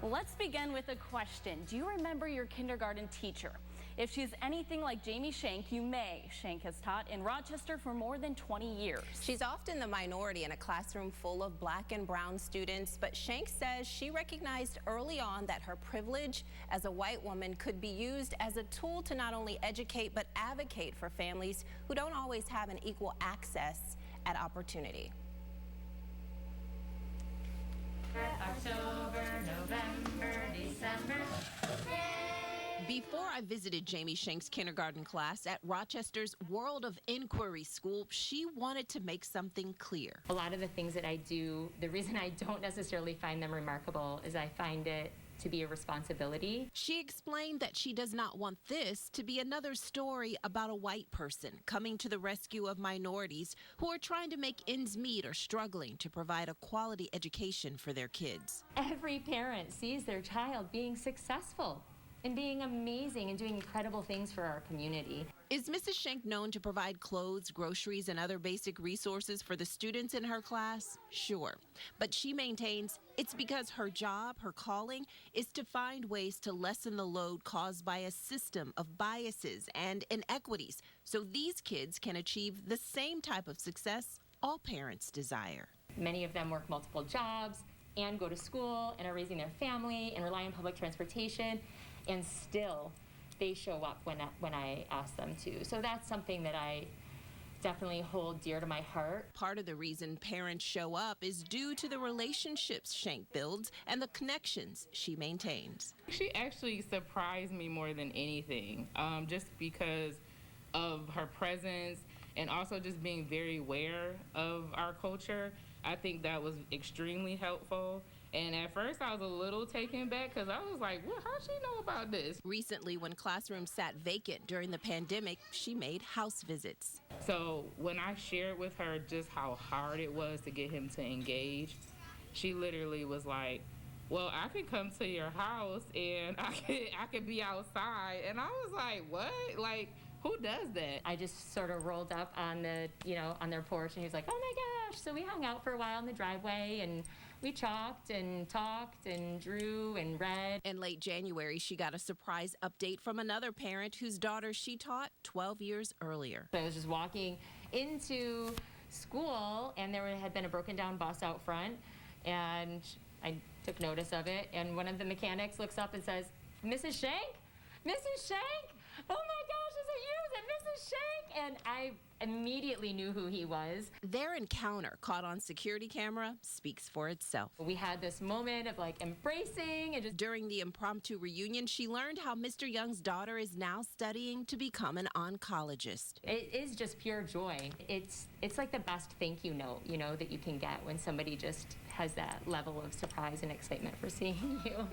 Let's begin with a question. Do you remember your kindergarten teacher? If she's anything like Jamie Shank, you may. Shank has taught in Rochester for more than 20 years. She's often the minority in a classroom full of black and brown students, but Shank says she recognized early on that her privilege as a white woman could be used as a tool to not only educate but advocate for families who don't always have an equal access at opportunity. October, November, December. Before I visited Jamie Shank's kindergarten class at Rochester's World of Inquiry School, she wanted to make something clear. A lot of the things that I do, the reason I don't necessarily find them remarkable is I find it to be a responsibility. She explained that she does not want this to be another story about a white person coming to the rescue of minorities who are trying to make ends meet or struggling to provide a quality education for their kids. Every parent sees their child being successful and being amazing and doing incredible things for our community. Is Mrs. Shank known to provide clothes, groceries, and other basic resources for the students in her class? Sure. But she maintains it's because her job, her calling, is to find ways to lessen the load caused by a system of biases and inequities so these kids can achieve the same type of success all parents desire. Many of them work multiple jobs and go to school and are raising their family and rely on public transportation, and still they show up when I ask them to. So that's something that I definitely hold dear to my heart. Part of the reason parents show up is due to the relationships Shank builds and the connections she maintains. She actually surprised me more than anything, just because of her presence and also just being very aware of our culture. I think that was extremely helpful. And at first I was a little taken back because I was like, well, how'd she know about this? Recently, when classrooms sat vacant during the pandemic, she made house visits. So when I shared with her just how hard it was to get him to engage, she literally was like, well, I could come to your house and I could be outside. And I was like, what? Like, who does that? I just sort of rolled up on on their porch, and he was like, oh my gosh. So we hung out for a while in the driveway, and we chalked and talked and drew and read. In late January, she got a surprise update from another parent whose daughter she taught 12 years earlier. So I was just walking into school, and there had been a broken down bus out front, and I took notice of it, and one of the mechanics looks up and says, Mrs. Shank? Mrs. Shank? Oh my gosh, is it you? Is it Mrs. Shank? And I immediately knew who he was. Their encounter, caught on security camera, speaks for itself. We had this moment of like embracing and just... During the impromptu reunion, she learned how Mr. Young's daughter is now studying to become an oncologist. It is just pure joy. It's like the best thank you note, that you can get when somebody just has that level of surprise and excitement for seeing you.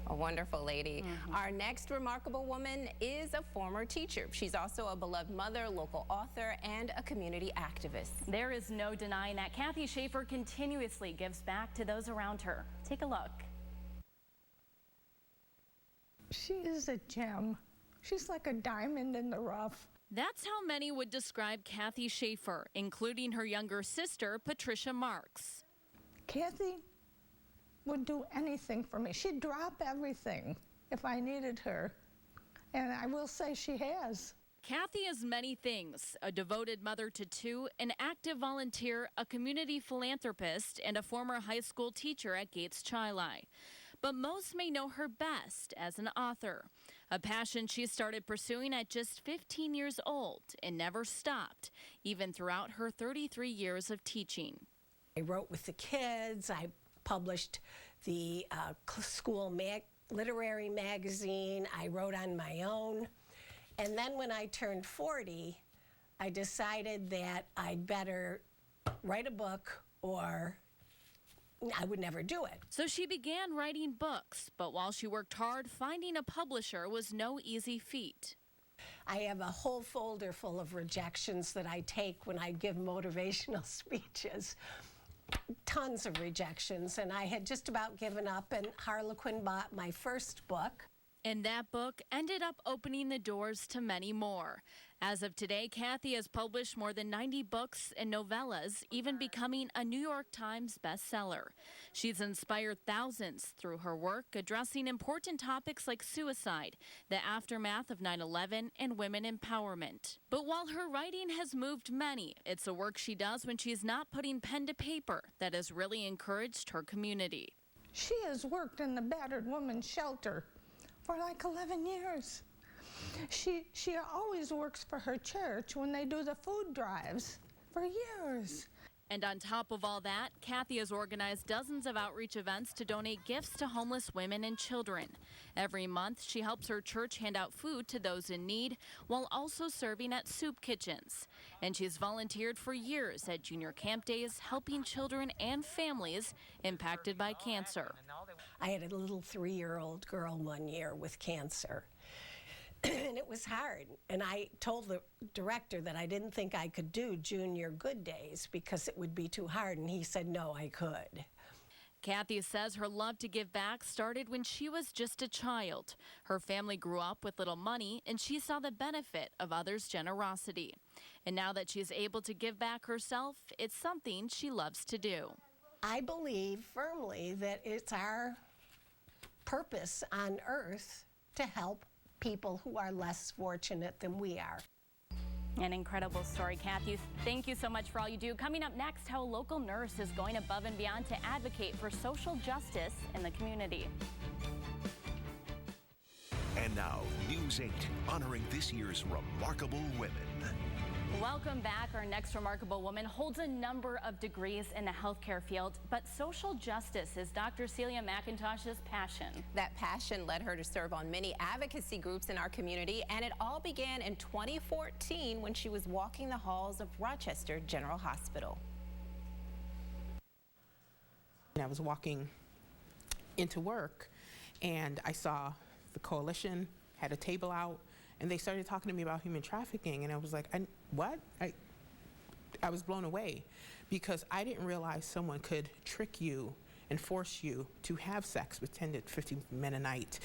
A wonderful lady. Our next remarkable woman is a former teacher. She's also a beloved mother, local author, and a community activist. There is no denying that Kathy Schaeffer continuously gives back to those around her. Take a look. She is a gem. She's like a diamond in the rough. That's how many would describe Kathy Schaeffer, including her younger sister, Patricia Marks. Kathy would do anything for me. She'd drop everything if I needed her. And I will say she has. Kathy is many things: a devoted mother to two, an active volunteer, a community philanthropist, and a former high school teacher at Gates Chili. But most may know her best as an author, a passion she started pursuing at just 15 years old and never stopped, even throughout her 33 years of teaching. I wrote with the kids. I published the school literary magazine. I wrote on my own. And then when I turned 40, I decided that I'd better write a book or I would never do it. So she began writing books, but while she worked hard, finding a publisher was no easy feat. I have a whole folder full of rejections that I take when I give motivational speeches. Tons of rejections, and I had just about given up, and Harlequin bought my first book. And that book ended up opening the doors to many more. As of today, Kathy has published more than 90 books and novellas, even becoming a New York Times bestseller. She's inspired thousands through her work addressing important topics like suicide, the aftermath of 9/11, and women empowerment. But while her writing has moved many, it's the work she does when she's not putting pen to paper that has really encouraged her community. She has worked in the battered women's shelter for like 11 years. She always works for her church when they do the food drives for years. And on top of all that, Kathy has organized dozens of outreach events to donate gifts to homeless women and children. Every month, she helps her church hand out food to those in need while also serving at soup kitchens. And she's volunteered for years at junior camp days, helping children and families impacted by cancer. I had a little 3-year-old girl one year with cancer. And it was hard. And I told the director that I didn't think I could do junior good days because it would be too hard. And he said, no, I could. Kathy says her love to give back started when she was just a child. Her family grew up with little money, and she saw the benefit of others' generosity. And now that she's able to give back herself, it's something she loves to do. I believe firmly that it's our purpose on earth to help people who are less fortunate than we are. An incredible story, Kathy. Thank you so much for all you do. Coming up next, how a local nurse is going above and beyond to advocate for social justice in the community. And now, News 8, honoring this year's remarkable women. Welcome back. Our next remarkable woman holds a number of degrees in the healthcare field, but social justice is Dr. Celia McIntosh's passion. That passion led her to serve on many advocacy groups in our community, and it all began in 2014 when she was walking the halls of Rochester General Hospital. I was walking into work, and I saw the coalition had a table out, and they started talking to me about human trafficking, and I was like, what? I was blown away because I didn't realize someone could trick you and force you to have sex with 10 to 15 men a night.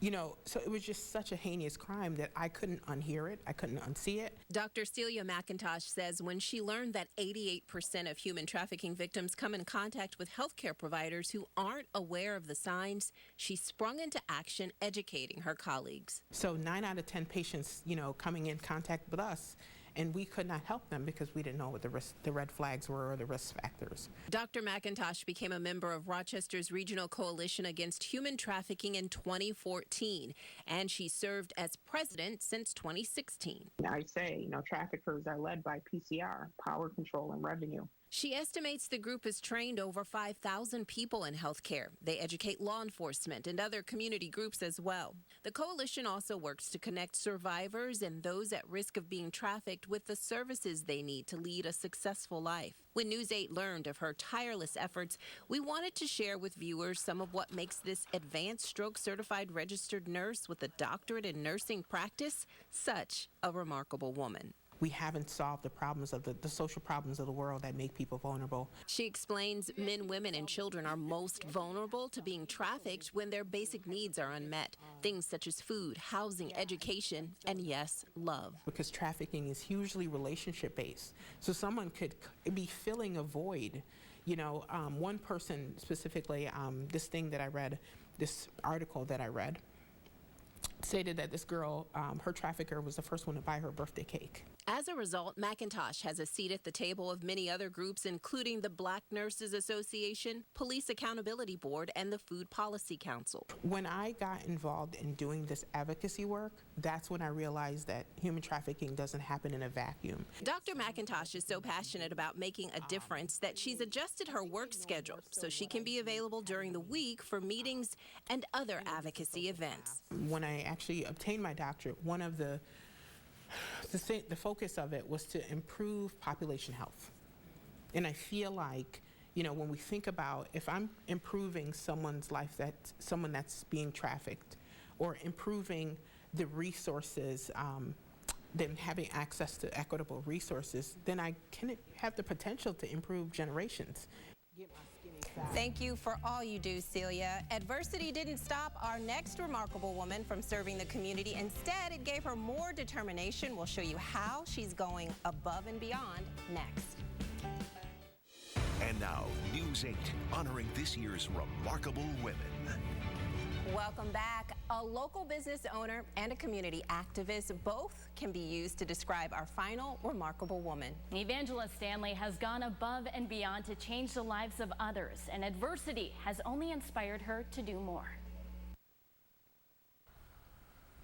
You know, so it was just such a heinous crime that I couldn't unhear it. I couldn't unsee it. Dr. Celia McIntosh says when she learned that 88% of human trafficking victims come in contact with healthcare providers who aren't aware of the signs, she sprung into action educating her colleagues. So 9 out of 10 patients, you know, coming in contact with us, and we could not help them because we didn't know what the red flags were or the risk factors. Dr. McIntosh became a member of Rochester's Regional Coalition Against Human Trafficking in 2014, and she served as president since 2016. I say, you know, traffickers are led by PCR, power control and revenue. She estimates the group has trained over 5,000 people in healthcare. They educate law enforcement and other community groups as well. The coalition also works to connect survivors and those at risk of being trafficked with the services they need to lead a successful life. When News 8 learned of her tireless efforts, we wanted to share with viewers some of what makes this advanced stroke certified registered nurse with a doctorate in nursing practice such a remarkable woman. We haven't solved the problems of the social problems of the world that make people vulnerable. She explains men, women, and children are most vulnerable to being trafficked when their basic needs are unmet. Things such as food, housing, education, and yes, love. Because trafficking is hugely relationship-based. So someone could be filling a void. You know, one person specifically, this thing that I read, this article that I read, stated that this girl, her trafficker was the first one to buy her birthday cake. As a result, McIntosh has a seat at the table of many other groups, including the Black Nurses Association, Police Accountability Board, and the Food Policy Council. When I got involved in doing this advocacy work, that's when I realized that human trafficking doesn't happen in a vacuum. Dr. McIntosh is so passionate about making a difference that she's adjusted her work schedule so she can be available during the week for meetings and other advocacy events. When I actually obtained my doctorate, one of the focus of it was to improve population health. And I feel like, you know, when we think about if I'm improving someone's life, someone that's being trafficked, or improving the resources, them having access to equitable resources, then I can have the potential to improve generations. Thank you for all you do, Celia. Adversity didn't stop our next remarkable woman from serving the community. Instead, it gave her more determination. We'll show you how she's going above and beyond next. And now, News 8, honoring this year's remarkable women. Welcome back. A local business owner and a community activist, both can be used to describe our final remarkable woman. Evangelist Stanley has gone above and beyond to change the lives of others, and adversity has only inspired her to do more.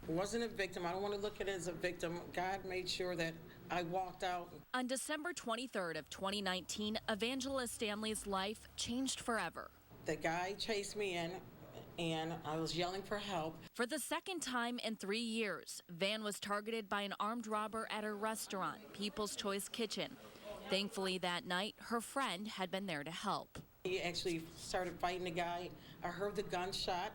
I wasn't a victim. I don't want to look at it as a victim. God made sure that I walked out. On December 23rd of 2019, Evangelist Stanley's life changed forever. The guy chased me in, and I was yelling for help. For the second time in 3 years, Van was targeted by an armed robber at her restaurant, People's Choice Kitchen. Thankfully, that night, her friend had been there to help. He actually started fighting the guy. I heard the gunshot.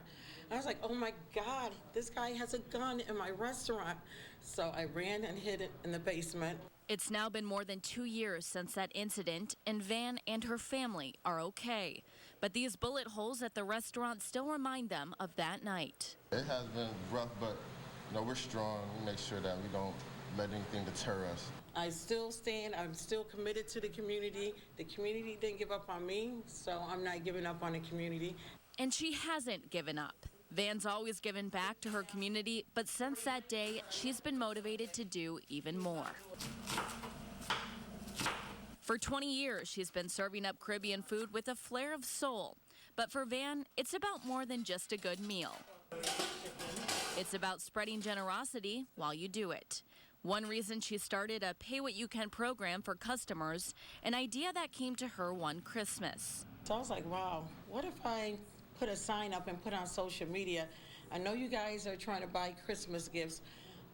I was like, oh my God, this guy has a gun in my restaurant. So I ran and hid it in the basement. It's now been more than 2 years since that incident, and Van and her family are okay. But these bullet holes at the restaurant still remind them of that night. It has been rough, but we're strong. We make sure that we don't let anything deter us. I still stand. I'm still committed to the community. The community didn't give up on me, so I'm not giving up on the community. And she hasn't given up. Van's always given back to her community, but since that day, she's been motivated to do even more. For 20 years, she's been serving up Caribbean food with a flair of soul. But for Van, it's about more than just a good meal. It's about spreading generosity while you do it. One reason she started a Pay What You Can program for customers, an idea that came to her one Christmas. So I was like, wow, what if I put a sign up and put on social media? I know you guys are trying to buy Christmas gifts.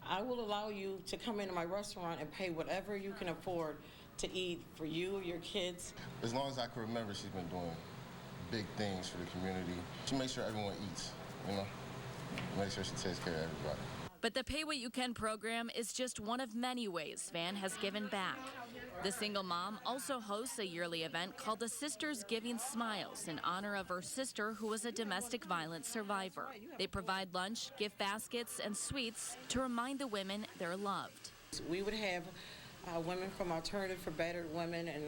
I will allow you to come into my restaurant and pay whatever you can afford to eat for you, your kids. As long as I can remember, she's been doing big things for the community. She makes sure everyone eats, make sure she takes care of everybody. But the Pay What You Can program is just one of many ways Van has given back. The single mom also hosts a yearly event called the Sisters Giving Smiles in honor of her sister who was a domestic violence survivor. They provide lunch, gift baskets, and sweets to remind the women they're loved. We would have women from Alternative for Battered Women and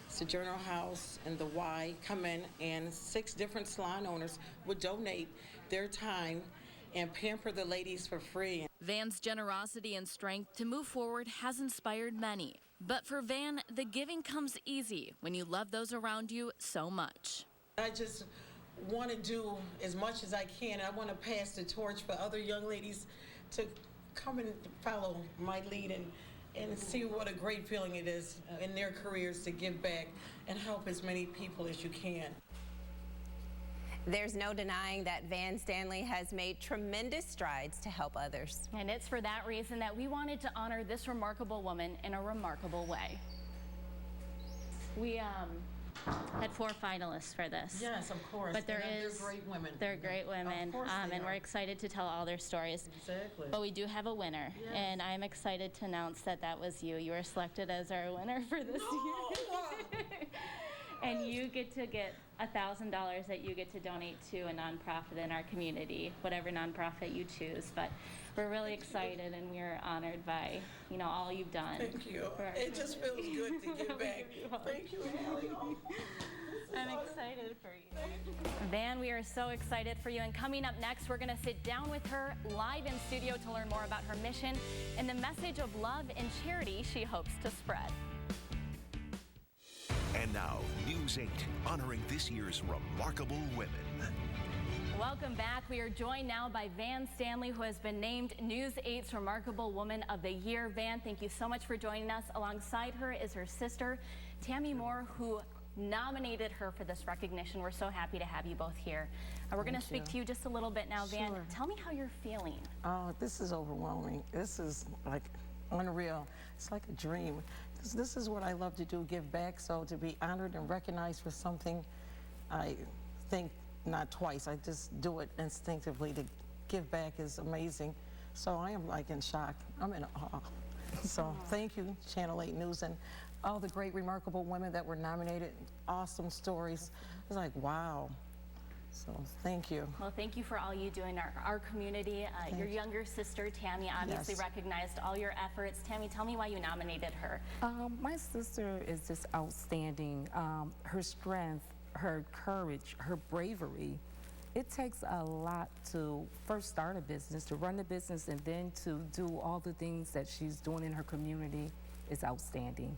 Sojourner House and the Y come in, and 6 different salon owners would donate their time and pamper the ladies for free. Van's generosity and strength to move forward has inspired many. But for Van, the giving comes easy when you love those around you so much. I just want to do as much as I can. I want to pass the torch for other young ladies to come and follow my lead and see what a great feeling it is in their careers to give back and help as many people as you can. There's no denying that Van Stanley has made tremendous strides to help others. And it's for that reason that we wanted to honor this remarkable woman in a remarkable way. We had 4 finalists for this. Yes, of course. But they're great women. They're great women, Of course they and are. we're excited to tell all their stories. Exactly. But we do have a winner, Yes. and I'm excited to announce that that was you. You were selected as our winner for this year. And you get $1,000 that you get to donate to a nonprofit in our community, whatever nonprofit you choose. But we're really excited, and we're honored by all you've done. Thank you. It just feels good to give back. Thank you, Allie. I'm excited for you. Van, we are so excited for you. And coming up next, we're going to sit down with her live in studio to learn more about her mission and the message of love and charity she hopes to spread. And now, News 8, honoring this year's remarkable women. Welcome back. We are joined now by Van Stanley, who has been named News 8's Remarkable Woman of the Year. Van, thank you so much for joining us. Alongside her is her sister, Tammy Moore, who nominated her for this recognition. We're so happy to have you both here. We're going to speak to you just a little bit now. Van, Sure. tell me how you're feeling. Oh, this is overwhelming. This is like unreal. It's like a dream. This is what I love to do, give back. So to be honored and recognized for something, I think not twice. I just do it instinctively. To give back is amazing. So I am like in shock. I'm in awe. So thank you, Channel 8 News. And all the great, remarkable women that were nominated. Awesome stories. It's like, wow. So thank you. Well, thank you for all you do in our community. Your younger sister, Tammy, obviously recognized all your efforts. Tammy, tell me why you nominated her. My sister is just outstanding. Her strength, her courage, her bravery. It takes a lot to first start a business, to run the business, and then to do all the things that she's doing in her community is outstanding.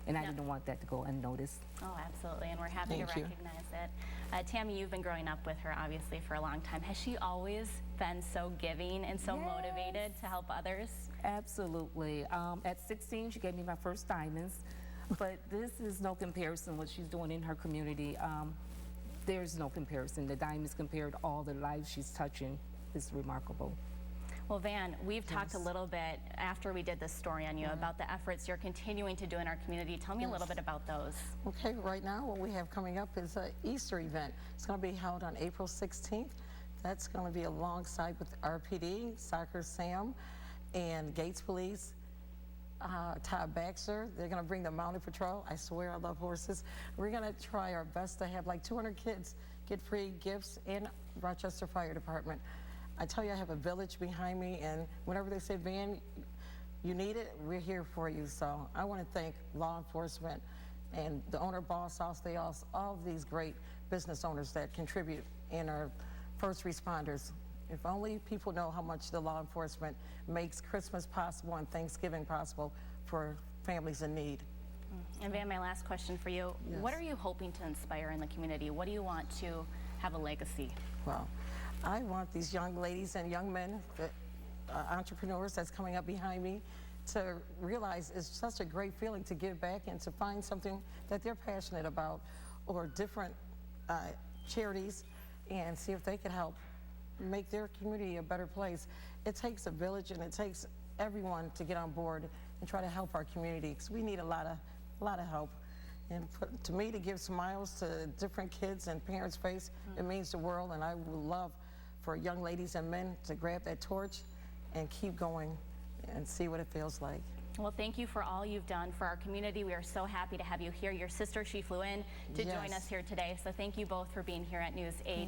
And I didn't want that to go unnoticed. Oh, absolutely, and we're happy to recognize it. Tammy, you've been growing up with her, obviously, for a long time. Has she always been so giving and so motivated to help others? Absolutely. At 16, she gave me my first diamonds, but this is no comparison what she's doing in her community. There's no comparison. The diamonds compared to all the lives she's touching is remarkable. Well, Van, we've talked a little bit after we did this story on you about the efforts you're continuing to do in our community. Tell me a little bit about those. Okay, right now what we have coming up is an Easter event. It's going to be held on April 16th. That's going to be alongside with RPD, Soccer Sam, and Gates Police, Todd Baxter. They're going to bring the Mounted Patrol. I swear I love horses. We're going to try our best to have like 200 kids get free gifts in Rochester Fire Department. I tell you, I have a village behind me, and whenever they say, Van, you need it, we're here for you. So I want to thank law enforcement and the owner, boss, all of these great business owners that contribute in our first responders. If only people know how much the law enforcement makes Christmas possible and Thanksgiving possible for families in need. And Van, my last question for you. What are you hoping to inspire in the community? What do you want to have a legacy? Well, I want these young ladies and young men, entrepreneurs that's coming up behind me, to realize it's such a great feeling to give back and to find something that they're passionate about, or different charities, and see if they can help make their community a better place. It takes a village, and it takes everyone to get on board and try to help our community, because we need a lot of help. And to me, to give smiles to different kids and parents' face, it means the world, and I would love for young ladies and men to grab that torch and keep going and see what it feels like. Well, thank you for all you've done for our community. We are so happy to have you here. Your sister, she flew in to join us here today. So thank you both for being here at News 8.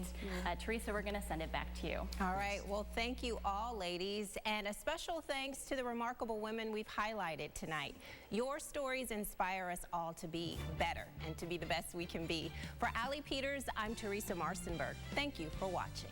Teresa, we're going to send it back to you. All right. Well, thank you all, ladies. And a special thanks to the remarkable women we've highlighted tonight. Your stories inspire us all to be better and to be the best we can be. For Allie Peters, I'm Teresa Marstenberg. Thank you for watching.